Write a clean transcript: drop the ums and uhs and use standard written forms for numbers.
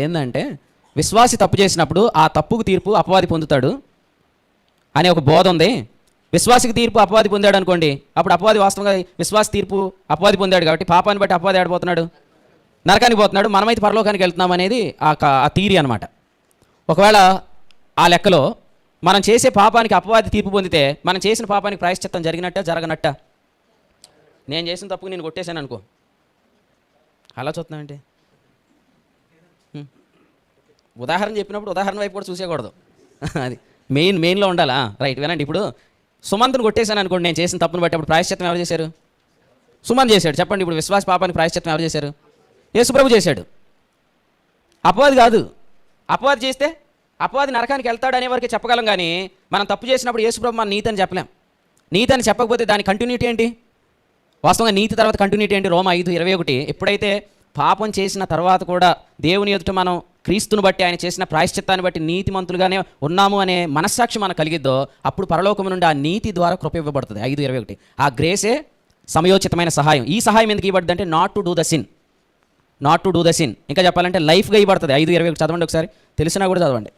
ఏంటంటే విశ్వాసి తప్పు చేసినప్పుడు ఆ తప్పుకు తీర్పు అపవాది పొందుతాడు అనే ఒక బోధ ఉంది. విశ్వాసికి తీర్పు అపవాది పొందాడు అనుకోండి, అప్పుడు అపవాది వాస్తవంగా విశ్వాస తీర్పు అపవాది పొందాడు కాబట్టి పాపాన్ని బట్టి అపవాది ఆడిపోతున్నాడు, నరకానికి పోతున్నాడు, మనమైతే పరలోకానికి వెళ్తున్నాం అనేది ఆ థీరీ అనమాట. ఒకవేళ ఆ లెక్కలో మనం చేసే పాపానికి అపవాది తీర్పు పొందితే మనం చేసిన పాపానికి ప్రాయశ్చిత్తం జరిగినట్ట జరగనట్ట? నేను చేసిన తప్పుకు నేను కొట్టేశాను అనుకో, అలా చూస్తున్నానంటే ఉదాహరణ చెప్పినప్పుడు ఉదాహరణ వైపు కూడా చూసేయకూడదు, అది మెయిన్లో ఉండాలా. రైట్, వినండి. ఇప్పుడు సుమంత్ను కొట్టేశాను అనుకోండి, నేను చేసిన తప్పును బట్టి అప్పుడు ప్రాయశ్చిత్తం ఎవరు చేశారు? సుమంత్ చేశాడు. చెప్పండి, ఇప్పుడు విశ్వాస పాపానికి ప్రాయశ్చిత్తం ఎవరు చేశారు? యేసుప్రభు చేశాడు, అపవాది కాదు. అపవాది చేస్తే అపవాది నరకానికి వెళ్తాడు అనే వరకే చెప్పగలం, కానీ మనం తప్పు చేసినప్పుడు యేసుప్రభు మన నీతి అని చెప్పలేం. నీతి అని చెప్పకపోతే దాని కంటిన్యూటీ ఏంటి? వాస్తవంగా నీతి తర్వాత కంటిన్యూటీ ఏంటి? రోమా 5:21. ఎప్పుడైతే పాపం చేసిన తర్వాత కూడా దేవుని ఎదుట మనం క్రీస్తుని బట్టి ఆయన చేసిన ప్రాయశ్చిత్తాన్ని బట్టి నీతిమంతులుగానే ఉన్నాము అనే మనస్సాక్షి మనకు కలిగిద్దో అప్పుడు పరలోకము నుండి ఆ నీతి ద్వారా కృప ఇవ్వబడుతుంది. 5:21. ఆ గ్రేసే సమయోచితమైన సహాయం. ఈ సహాయం ఎందుకు ఇవ్వబడుతుంది అంటే not to do the sin. ఇంకా చెప్పాలంటే లైఫ్గా ఇవ్వబడుతుంది. 5:21 చదవండి ఒకసారి, తెలిసినా కూడా చదవండి.